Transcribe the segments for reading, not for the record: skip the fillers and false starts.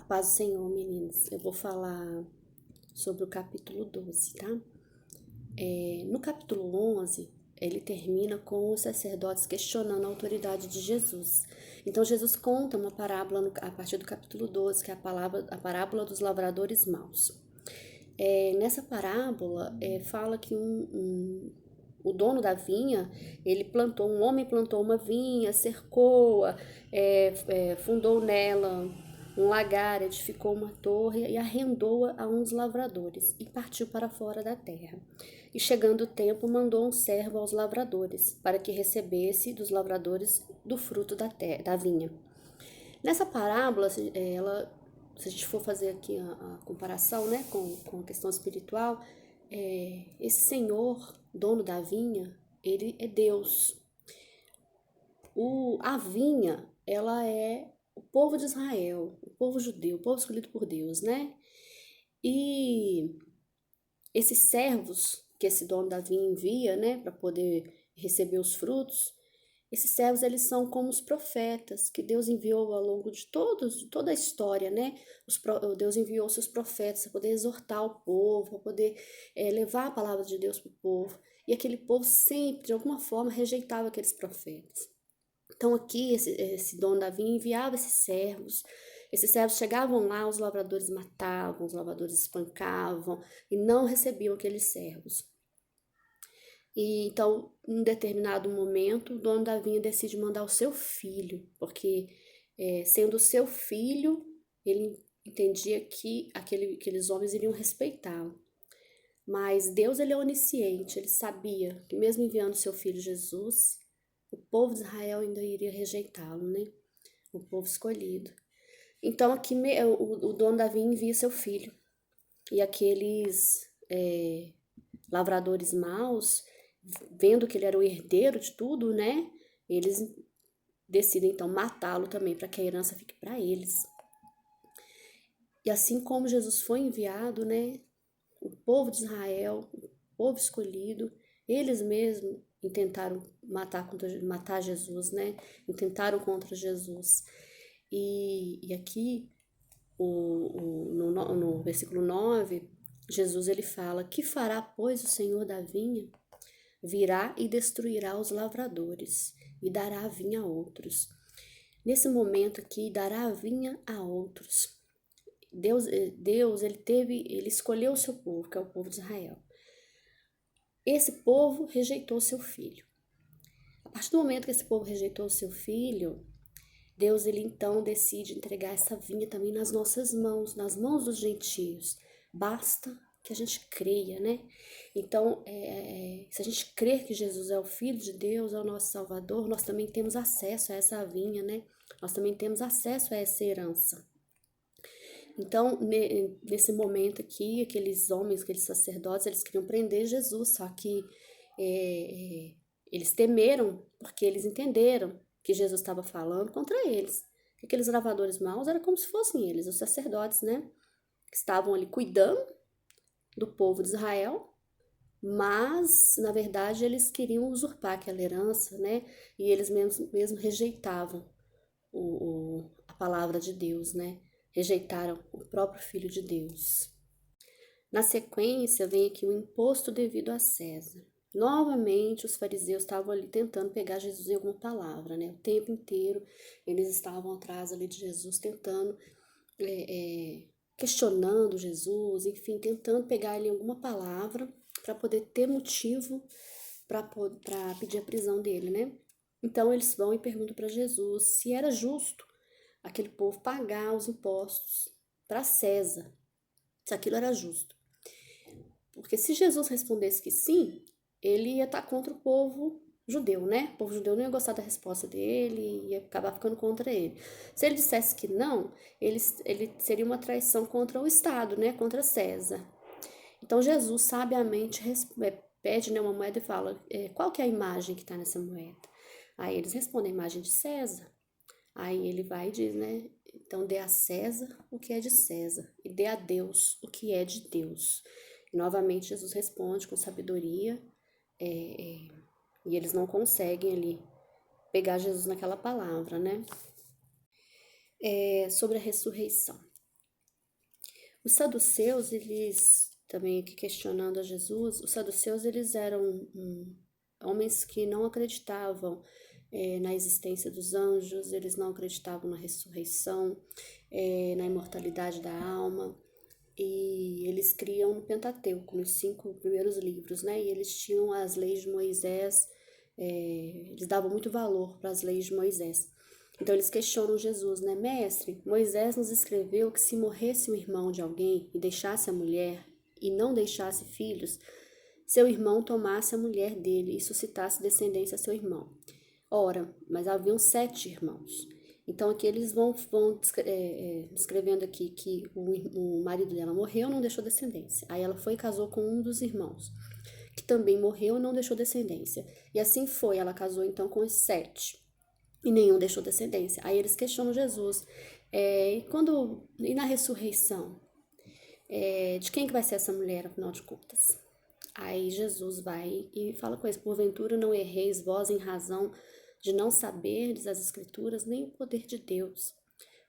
Paz do Senhor, meninas. Eu vou falar sobre o capítulo 12, tá? No capítulo 11, ele termina com os sacerdotes questionando a autoridade de Jesus. Então, Jesus conta uma parábola a partir do capítulo 12, que é a parábola dos lavradores maus. Nessa parábola, fala que o dono da vinha, um homem plantou uma vinha, cercou-a, fundou nela um lagar, edificou uma torre e arrendou-a a uns lavradores e partiu para fora da terra. E chegando o tempo, mandou um servo aos lavradores, para que recebesse dos lavradores do fruto da vinha. Nessa parábola, se a gente for fazer aqui a comparação, né, com a questão espiritual, esse Senhor, dono da vinha, ele é Deus. A vinha, ela é o povo de Israel, o povo judeu, o povo escolhido por Deus, né? E esses servos que esse dono da vinha envia, né, para poder receber os frutos, esses servos, eles são como os profetas que Deus enviou ao longo de toda a história, né? Deus enviou seus profetas para poder exortar o povo, para poder levar a palavra de Deus para o povo. E aquele povo sempre, de alguma forma, rejeitava aqueles profetas. Então aqui, esse dono da vinha enviava esses servos chegavam lá, os lavradores matavam, os lavradores espancavam e não recebiam aqueles servos. E então, em determinado momento, o dono da vinha decide mandar o seu filho, porque sendo o seu filho, ele entendia que aqueles homens iriam respeitá-lo. Mas Deus, ele é onisciente, ele sabia que mesmo enviando seu filho Jesus, o povo de Israel ainda iria rejeitá-lo, né? O povo escolhido. Então, aqui o dono da vinha envia seu filho. E aqueles lavradores maus, vendo que ele era o herdeiro de tudo, né? Eles decidem então matá-lo também, para que a herança fique para eles. E assim como Jesus foi enviado, né? O povo de Israel, o povo escolhido, eles mesmos intentaram matar Jesus, né? Intentaram contra Jesus. E aqui, no versículo 9, Jesus ele fala: que fará, pois, o Senhor da vinha? Virá e destruirá os lavradores e dará a vinha a outros. Nesse momento aqui, dará a vinha a outros. Deus ele escolheu o seu povo, que é o povo de Israel. Esse povo rejeitou seu filho. A partir do momento que esse povo rejeitou o seu filho, Deus ele então decide entregar essa vinha também nas nossas mãos, nas mãos dos gentios. Basta que a gente creia, né? Então, se a gente crer que Jesus é o Filho de Deus, é o nosso Salvador, nós também temos acesso a essa vinha, né? Nós também temos acesso a essa herança. Então, nesse momento aqui, aqueles homens, aqueles sacerdotes, eles queriam prender Jesus, só que eles temeram, porque eles entenderam que Jesus estava falando contra eles. Que aqueles lavradores maus eram como se fossem eles, os sacerdotes, né? Que estavam ali cuidando do povo de Israel, mas, na verdade, eles queriam usurpar aquela herança, né? E eles mesmo rejeitavam a palavra de Deus, né? Rejeitaram o próprio Filho de Deus. Na sequência, vem aqui o imposto devido a César. Novamente, os fariseus estavam ali tentando pegar Jesus em alguma palavra, né? O tempo inteiro eles estavam atrás ali de Jesus, tentando, questionando Jesus, enfim, tentando pegar ele em alguma palavra para poder ter motivo para pedir a prisão dele, né? Então, eles vão e perguntam para Jesus se era justo aquele povo pagar os impostos para César, se aquilo era justo. Porque se Jesus respondesse que sim, ele ia estar contra o povo judeu, né? O povo judeu não ia gostar da resposta dele, ia acabar ficando contra ele. Se ele dissesse que não, ele seria uma traição contra o Estado, né? Contra César. Então Jesus sabiamente pede, né, uma moeda e fala, qual que é a imagem que está nessa moeda? Aí eles respondem, a imagem de César. Aí ele vai e diz, né? Então dê a César o que é de César e dê a Deus o que é de Deus. E novamente Jesus responde com sabedoria, e eles não conseguem ali pegar Jesus naquela palavra, né? Sobre a ressurreição. Os saduceus, eles, também aqui questionando a Jesus, os saduceus, eles eram homens que não acreditavam na existência dos anjos, eles não acreditavam na ressurreição, na imortalidade da alma, e eles criam no Pentateuco, nos 5 primeiros livros, né? E eles tinham as leis de Moisés, eles davam muito valor para as leis de Moisés. Então eles questionam Jesus, né? Mestre, Moisés nos escreveu que se morresse o irmão de alguém e deixasse a mulher e não deixasse filhos, seu irmão tomasse a mulher dele e suscitasse descendência a seu irmão. Ora, mas haviam 7 irmãos. Então aqui eles vão descrevendo aqui que o marido dela morreu e não deixou descendência. Aí ela foi e casou com um dos irmãos, que também morreu e não deixou descendência. E assim foi, ela casou então com os 7 e nenhum deixou descendência. Aí eles questionam Jesus, e na ressurreição, de quem que vai ser essa mulher, afinal de contas? Aí Jesus vai e fala com eles, porventura não erreis vós em razão de não saberdes as Escrituras, nem o poder de Deus.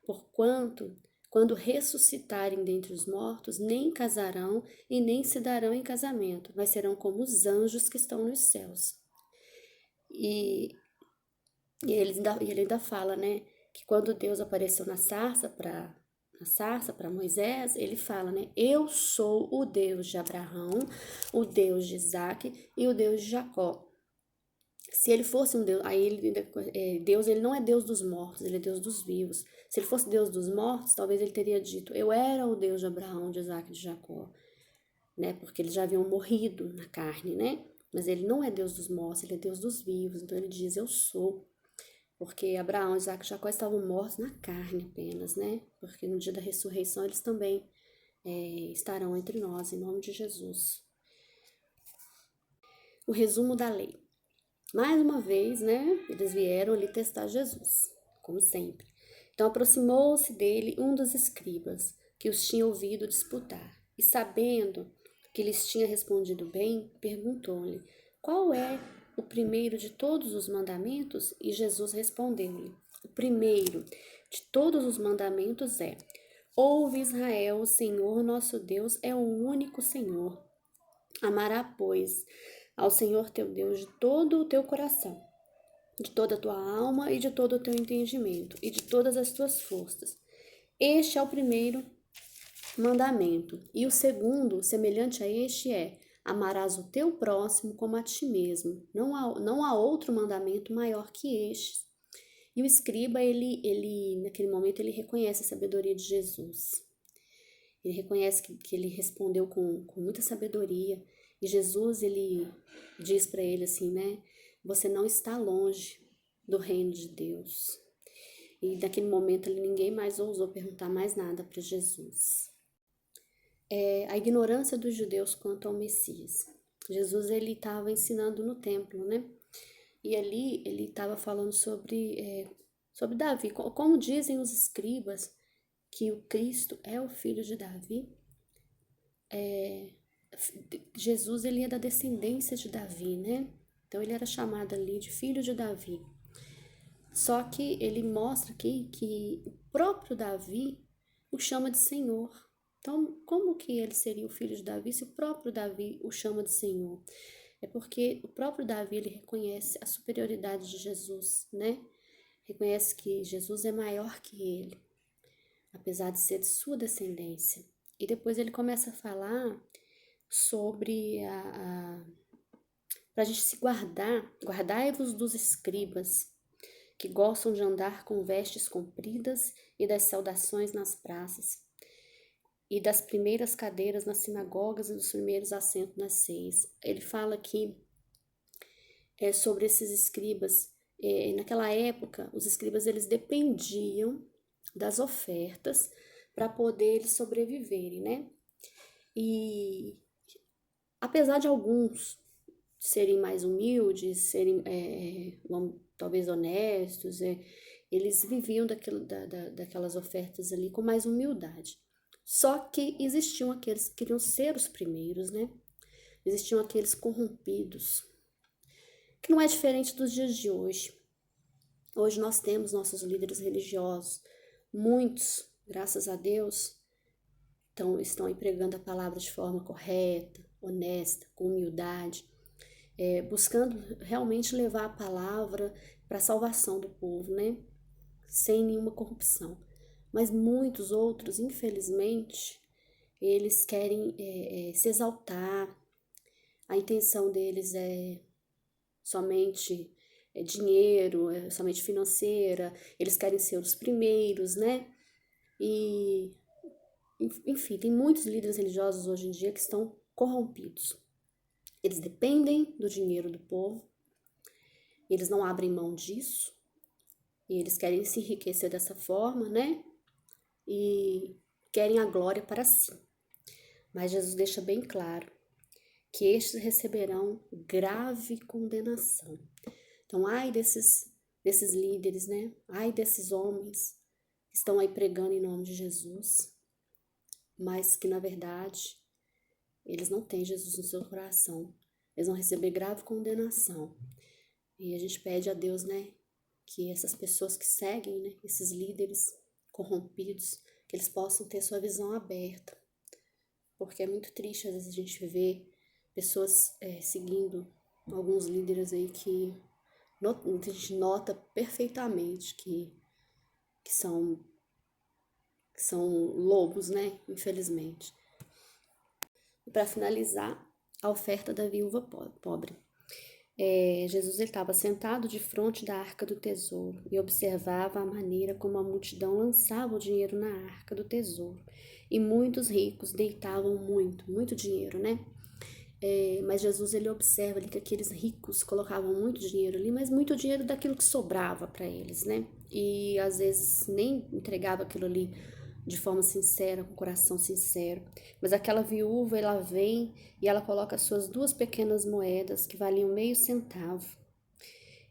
Porquanto, quando ressuscitarem dentre os mortos, nem casarão e nem se darão em casamento, mas serão como os anjos que estão nos céus. E ele ainda fala, né, que quando Deus apareceu na sarça para Moisés, ele fala, né, eu sou o Deus de Abraão, o Deus de Isaac e o Deus de Jacó. Se ele fosse um Deus, Deus ele não é Deus dos mortos, ele é Deus dos vivos. Se ele fosse Deus dos mortos, talvez ele teria dito, eu era o Deus de Abraão, de Isaac e de Jacó, né? Porque eles já haviam morrido na carne, né? Mas ele não é Deus dos mortos, ele é Deus dos vivos. Então ele diz, eu sou. Porque Abraão, Isaac e Jacó estavam mortos na carne apenas, né? Porque no dia da ressurreição eles também estarão entre nós, em nome de Jesus. O resumo da lei. Mais uma vez, né, eles vieram ali testar Jesus, como sempre. Então aproximou-se dele um dos escribas, que os tinha ouvido disputar, e sabendo que lhes tinha respondido bem, perguntou-lhe, qual é o primeiro de todos os mandamentos? E Jesus respondeu-lhe, o primeiro de todos os mandamentos é, ouve Israel, o Senhor nosso Deus é o único Senhor. Amará, pois, ao Senhor teu Deus de todo o teu coração, de toda a tua alma e de todo o teu entendimento e de todas as tuas forças. Este é o primeiro mandamento. E o segundo, semelhante a este, é: amarás o teu próximo como a ti mesmo. Não há outro mandamento maior que este. E o escriba, naquele momento, ele reconhece a sabedoria de Jesus. Ele reconhece que ele respondeu com muita sabedoria. E Jesus, ele diz para ele assim, né? Você não está longe do reino de Deus. E naquele momento ninguém mais ousou perguntar mais nada para Jesus. A ignorância dos judeus quanto ao Messias. Jesus, ele estava ensinando no templo, né? E ali ele estava falando sobre Davi. Como dizem os escribas que o Cristo é o filho de Davi, Jesus, ele é da descendência de Davi, né? Então ele era chamado ali de filho de Davi. Só que ele mostra aqui que o próprio Davi o chama de Senhor. Então, como que ele seria o filho de Davi se o próprio Davi o chama de Senhor? É porque o próprio Davi, ele reconhece a superioridade de Jesus, né? Reconhece que Jesus é maior que ele, apesar de ser de sua descendência. E depois ele começa a falar sobre para a gente se guardai-vos dos escribas, que gostam de andar com vestes compridas e das saudações nas praças, e das primeiras cadeiras nas sinagogas e dos primeiros assentos nas ceias. Ele fala aqui sobre esses escribas. Naquela época, os escribas eles dependiam das ofertas para poder eles sobreviverem, né? E apesar de alguns serem mais humildes, serem talvez honestos, eles viviam daquelas ofertas ali com mais humildade. Só que existiam aqueles que queriam ser os primeiros, né? Existiam aqueles corrompidos, que não é diferente dos dias de hoje. Hoje nós temos nossos líderes religiosos, muitos, graças a Deus, estão aí pregando a palavra de forma correta, honesta, com humildade, buscando realmente levar a palavra para a salvação do povo, né? Sem nenhuma corrupção. Mas muitos outros, infelizmente, eles querem se exaltar, a intenção deles é somente dinheiro, somente financeira, eles querem ser os primeiros, né? E, enfim, tem muitos líderes religiosos hoje em dia que estão corrompidos. Eles dependem do dinheiro do povo, eles não abrem mão disso, e eles querem se enriquecer dessa forma, né? E querem a glória para si. Mas Jesus deixa bem claro que estes receberão grave condenação. Então, ai desses líderes, né? Ai desses homens que estão aí pregando em nome de Jesus, mas que, na verdade, eles não têm Jesus no seu coração. Eles vão receber grave condenação. E a gente pede a Deus, né, que essas pessoas que seguem, né, esses líderes corrompidos, que eles possam ter sua visão aberta. Porque é muito triste, às vezes, a gente ver pessoas seguindo alguns líderes aí que a gente nota perfeitamente que são lobos, né? Infelizmente. E para finalizar, a oferta da viúva pobre. Jesus estava sentado de frente da arca do tesouro e observava a maneira como a multidão lançava o dinheiro na arca do tesouro. E muitos ricos deitavam muito dinheiro, né? Mas Jesus, ele observa ali que aqueles ricos colocavam muito dinheiro ali, mas muito dinheiro daquilo que sobrava para eles, né? E às vezes nem entregava aquilo ali de forma sincera, com coração sincero. Mas aquela viúva, ela vem e ela coloca as suas 2 pequenas moedas, que valiam meio centavo.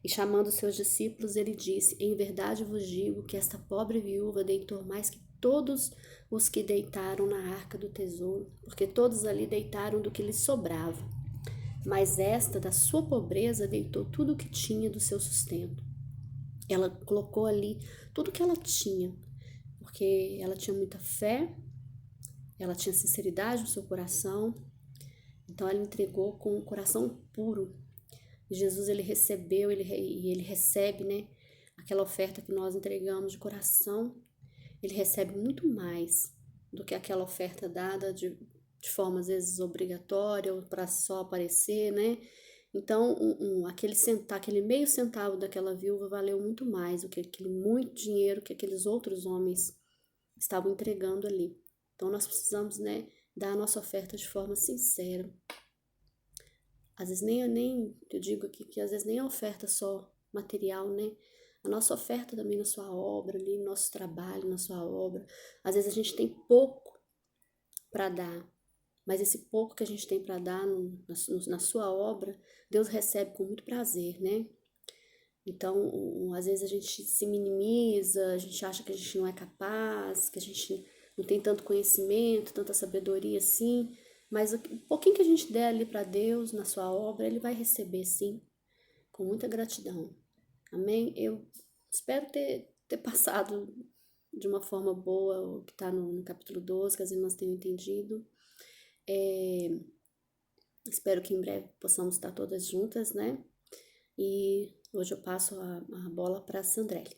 E chamando seus discípulos, ele disse: Em verdade vos digo que esta pobre viúva deitou mais que todos os que deitaram na arca do tesouro, porque todos ali deitaram do que lhes sobrava. Mas esta, da sua pobreza, deitou tudo o que tinha do seu sustento. Ela colocou ali tudo que ela tinha, porque ela tinha muita fé, ela tinha sinceridade no seu coração, então ela entregou com o coração puro. E Jesus, ele recebeu, ele recebe, né, aquela oferta que nós entregamos de coração, ele recebe muito mais do que aquela oferta dada de forma às vezes obrigatória ou para só aparecer, né? Então, aquele meio centavo daquela viúva valeu muito mais do que aquele muito dinheiro que aqueles outros homens estavam entregando ali. Então, nós precisamos, né, dar a nossa oferta de forma sincera. Às vezes eu digo aqui que às vezes nem a oferta só material, né? A nossa oferta também na sua obra, ali, no nosso trabalho, na sua obra. Às vezes a gente tem pouco para dar, mas esse pouco que a gente tem para dar na sua obra, Deus recebe com muito prazer, né? Então, às vezes a gente se minimiza, a gente acha que a gente não é capaz, que a gente não tem tanto conhecimento, tanta sabedoria assim, mas o pouquinho que a gente der ali para Deus na sua obra, Ele vai receber sim, com muita gratidão. Amém? Eu espero ter passado de uma forma boa o que está no capítulo 12, que as irmãs tenham entendido. Espero que em breve possamos estar todas juntas, né? E hoje eu passo a bola para a Sandrelli.